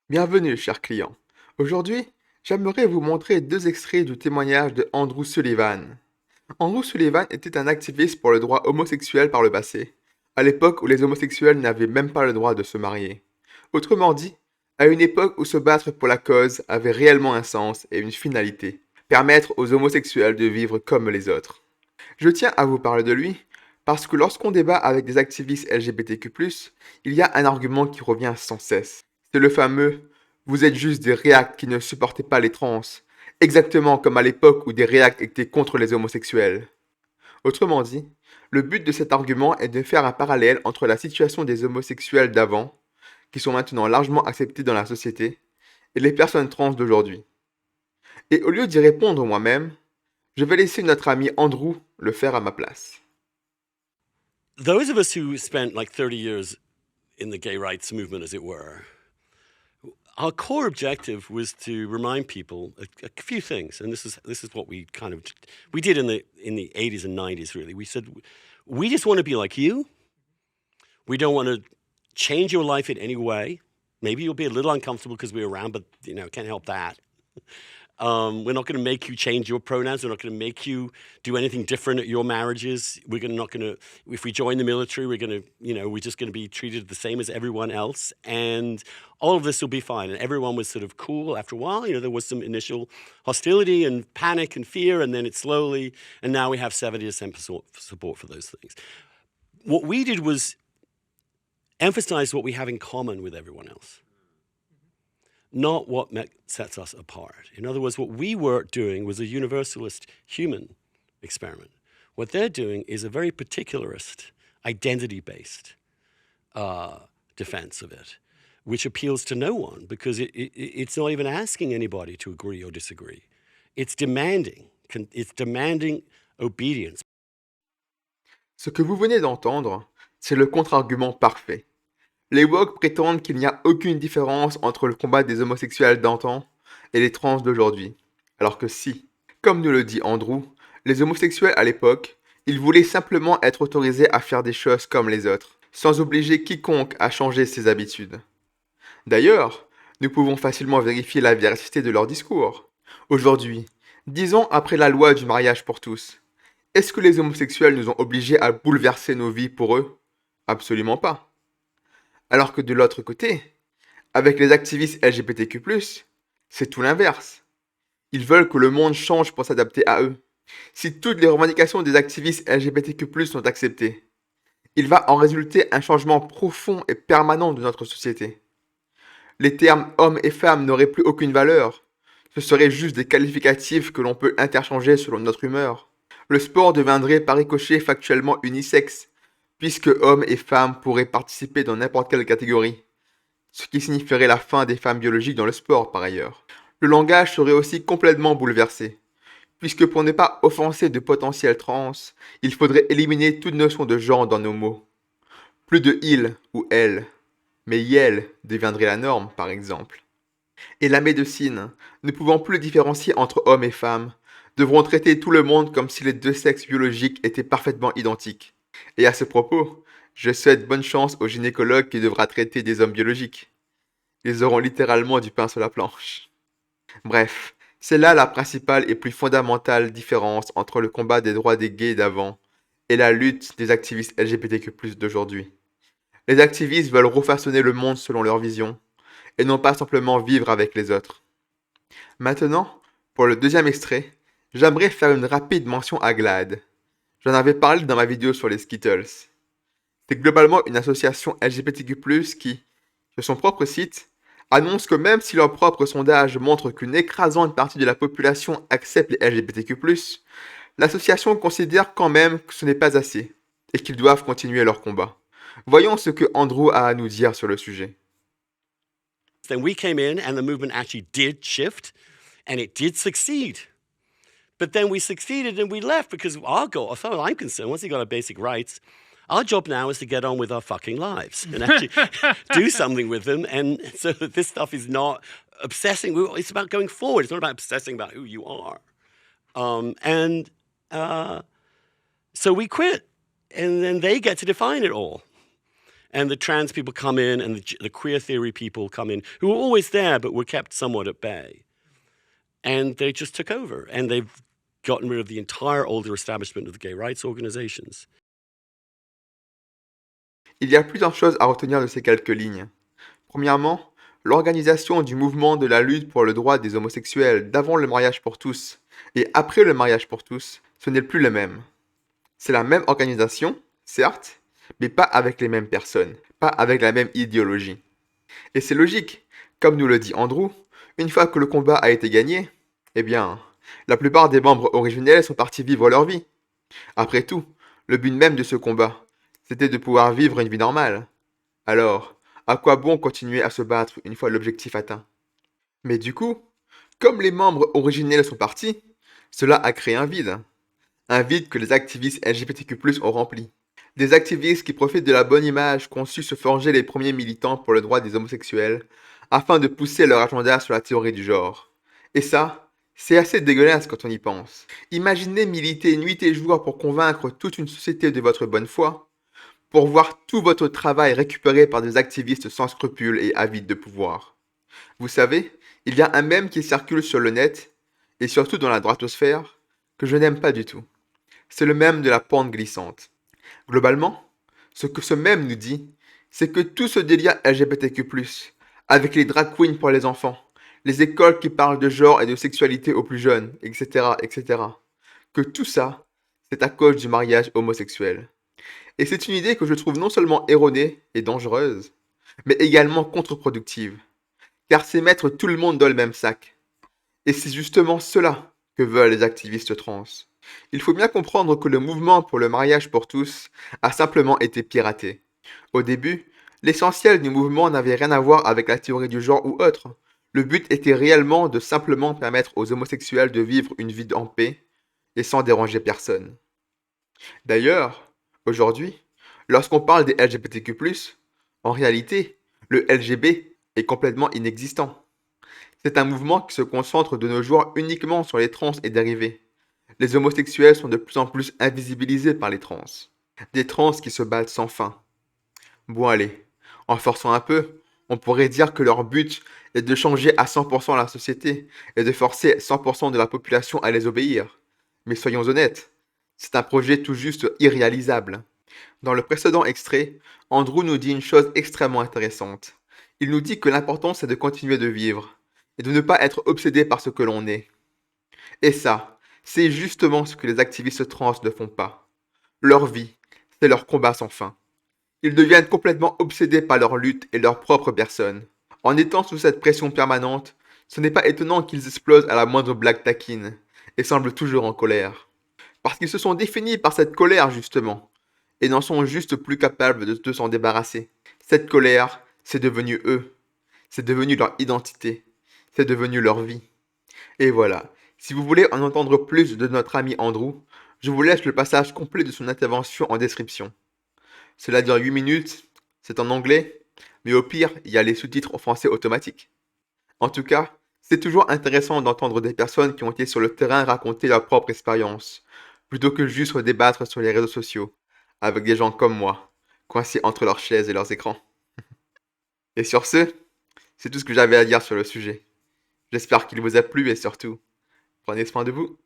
Bienvenue, chers clients. Aujourd'hui, j'aimerais vous montrer deux extraits du témoignage de Andrew Sullivan. Andrew Sullivan était un activiste pour le droit homosexuel par le passé, à l'époque où les homosexuels n'avaient même pas le droit de se marier. Autrement dit, à une époque où se battre pour la cause avait réellement un sens et une finalité, permettre aux homosexuels de vivre comme les autres. Je tiens à vous parler de lui parce que lorsqu'on débat avec des activistes LGBTQ+, il y a un argument qui revient sans cesse. C'est le fameux «Vous êtes juste des réacs qui ne supportaient pas les trans», exactement comme à l'époque où des réacs étaient contre les homosexuels. Autrement dit, le but de cet argument est de faire un parallèle entre la situation des homosexuels d'avant, qui sont maintenant largement acceptés dans la société, et les personnes trans d'aujourd'hui. Et au lieu d'y répondre moi-même, je vais laisser notre ami Andrew le faire à ma place. Those of us who spent like 30 years in the gay rights movement, as it were, our core objective was to remind people a few things, and this is what we did in the 80s and 90s. Really, we said we just want to be like you. We don't want to change your life in any way. Maybe you'll be a little uncomfortable because we're around, but can't help that. We're not going to make you change your pronouns. We're not going to make you do anything different at your marriages. Not going to, if we join the military, we're just going to be treated the same as everyone else. And all of this will be fine. And everyone was sort of cool. After a while, there was some initial hostility and panic and fear, and then it slowly, and now we have 70% support for those things. What we did was emphasize what we have in common with everyone else, not what sets us apart. In other words, what we were doing was a universalist human experiment. What they're doing is a very particularist, identity-based defense of it, which appeals to no one because it's not even asking anybody to agree or disagree. It's demanding obedience. Ce que vous venez d'entendre, c'est le contre-argument parfait. Les woke prétendent qu'il n'y a aucune différence entre le combat des homosexuels d'antan et les trans d'aujourd'hui. Alors que si, comme nous le dit Andrew, les homosexuels à l'époque, ils voulaient simplement être autorisés à faire des choses comme les autres, sans obliger quiconque à changer ses habitudes. D'ailleurs, nous pouvons facilement vérifier la véracité de leur discours. Aujourd'hui, 10 ans après la loi du mariage pour tous, est-ce que les homosexuels nous ont obligés à bouleverser nos vies pour eux? Absolument pas. Alors que de l'autre côté, avec les activistes LGBTQ+, c'est tout l'inverse. Ils veulent que le monde change pour s'adapter à eux. Si toutes les revendications des activistes LGBTQ+, sont acceptées, il va en résulter un changement profond et permanent de notre société. Les termes hommes et femmes n'auraient plus aucune valeur. Ce seraient juste des qualificatifs que l'on peut interchanger selon notre humeur. Le sport deviendrait par ricochet factuellement unisexe, puisque hommes et femmes pourraient participer dans n'importe quelle catégorie, ce qui signifierait la fin des femmes biologiques dans le sport par ailleurs. Le langage serait aussi complètement bouleversé, puisque pour ne pas offenser de potentiels trans, il faudrait éliminer toute notion de genre dans nos mots. Plus de il ou elle, mais yel deviendrait la norme par exemple. Et la médecine, ne pouvant plus différencier entre hommes et femmes, devront traiter tout le monde comme si les deux sexes biologiques étaient parfaitement identiques. Et à ce propos, je souhaite bonne chance au gynécologue qui devra traiter des hommes biologiques. Ils auront littéralement du pain sur la planche. Bref, c'est là la principale et plus fondamentale différence entre le combat des droits des gays d'avant et la lutte des activistes LGBTQ+ d'aujourd'hui. Les activistes veulent refaçonner le monde selon leur vision, et non pas simplement vivre avec les autres. Maintenant, pour le deuxième extrait, j'aimerais faire une rapide mention à GLAAD. J'en avais parlé dans ma vidéo sur les Skittles. C'est globalement une association LGBTQ+, qui, sur son propre site, annonce que même si leur propre sondage montre qu'une écrasante partie de la population accepte les LGBTQ+, l'association considère quand même que ce n'est pas assez, et qu'ils doivent continuer leur combat. Voyons ce que Andrew a à nous dire sur le sujet. Then we came in and the movement actually did shift and it did succeed. But then we succeeded and we left because our goal, as far as I'm concerned, once you got our basic rights, our job now is to get on with our fucking lives and actually do something with them. And so that this stuff is not obsessing. It's about going forward. It's not about obsessing about who you are. So we quit. And then they get to define it all. And the trans people come in, and the queer theory people come in, who were always there but were kept somewhat at bay. And they just took over, and they've gotten rid of the entire older establishment of the gay rights organizations. Il y a plusieurs choses à retenir de ces quelques lignes. Premièrement, l'organisation du mouvement de la lutte pour le droit des homosexuels d'avant le mariage pour tous et après le mariage pour tous, ce n'est plus le même. C'est la même organisation, certes, mais pas avec les mêmes personnes, pas avec la même idéologie. Et c'est logique, comme nous le dit Andrew, une fois que le combat a été gagné, eh bien, la plupart des membres originels sont partis vivre leur vie. Après tout, le but même de ce combat, c'était de pouvoir vivre une vie normale. Alors, à quoi bon continuer à se battre une fois l'objectif atteint? Mais du coup, comme les membres originels sont partis, cela a créé un vide que les activistes LGBTQ+ ont rempli. Des activistes qui profitent de la bonne image qu'ont su se forger les premiers militants pour le droit des homosexuels, afin de pousser leur agenda sur la théorie du genre. Et ça, c'est assez dégueulasse quand on y pense. Imaginez militer nuit et jour pour convaincre toute une société de votre bonne foi, pour voir tout votre travail récupéré par des activistes sans scrupules et avides de pouvoir. Vous savez, il y a un mème qui circule sur le net, et surtout dans la droitosphère, que je n'aime pas du tout. C'est le mème de la pente glissante. Globalement, ce que ce mème nous dit, c'est que tout ce délire LGBTQ+, avec les drag queens pour les enfants, les écoles qui parlent de genre et de sexualité aux plus jeunes, etc., etc., que tout ça, c'est à cause du mariage homosexuel. Et c'est une idée que je trouve non seulement erronée et dangereuse, mais également contre-productive, car c'est mettre tout le monde dans le même sac. Et c'est justement cela que veulent les activistes trans. Il faut bien comprendre que le mouvement pour le mariage pour tous a simplement été piraté. Au début, l'essentiel du mouvement n'avait rien à voir avec la théorie du genre ou autre. Le but était réellement de simplement permettre aux homosexuels de vivre une vie en paix et sans déranger personne. D'ailleurs, aujourd'hui, lorsqu'on parle des LGBTQ+, en réalité, le LGB est complètement inexistant. C'est un mouvement qui se concentre de nos jours uniquement sur les trans et dérivés. Les homosexuels sont de plus en plus invisibilisés par les trans. Des trans qui se battent sans fin. Bon allez, en forçant un peu, on pourrait dire que leur but est de changer à 100% la société et de forcer 100% de la population à les obéir. Mais soyons honnêtes, c'est un projet tout juste irréalisable. Dans le précédent extrait, Andrew nous dit une chose extrêmement intéressante. Il nous dit que l'important c'est de continuer de vivre et de ne pas être obsédé par ce que l'on est. Et ça, c'est justement ce que les activistes trans ne font pas. Leur vie, c'est leur combat sans fin. Ils deviennent complètement obsédés par leur lutte et leur propre personne. En étant sous cette pression permanente, ce n'est pas étonnant qu'ils explosent à la moindre blague taquine et semblent toujours en colère. Parce qu'ils se sont définis par cette colère justement, et n'en sont juste plus capables de s'en débarrasser. Cette colère, c'est devenu eux. C'est devenu leur identité. C'est devenu leur vie. Et voilà. Si vous voulez en entendre plus de notre ami Andrew, je vous laisse le passage complet de son intervention en description. Cela dure 8 minutes, c'est en anglais, mais au pire, il y a les sous-titres en français automatiques. En tout cas, c'est toujours intéressant d'entendre des personnes qui ont été sur le terrain raconter leur propre expérience, plutôt que juste débattre sur les réseaux sociaux, avec des gens comme moi, coincés entre leurs chaises et leurs écrans. Et sur ce, c'est tout ce que j'avais à dire sur le sujet. J'espère qu'il vous a plu et surtout, prenez soin de vous.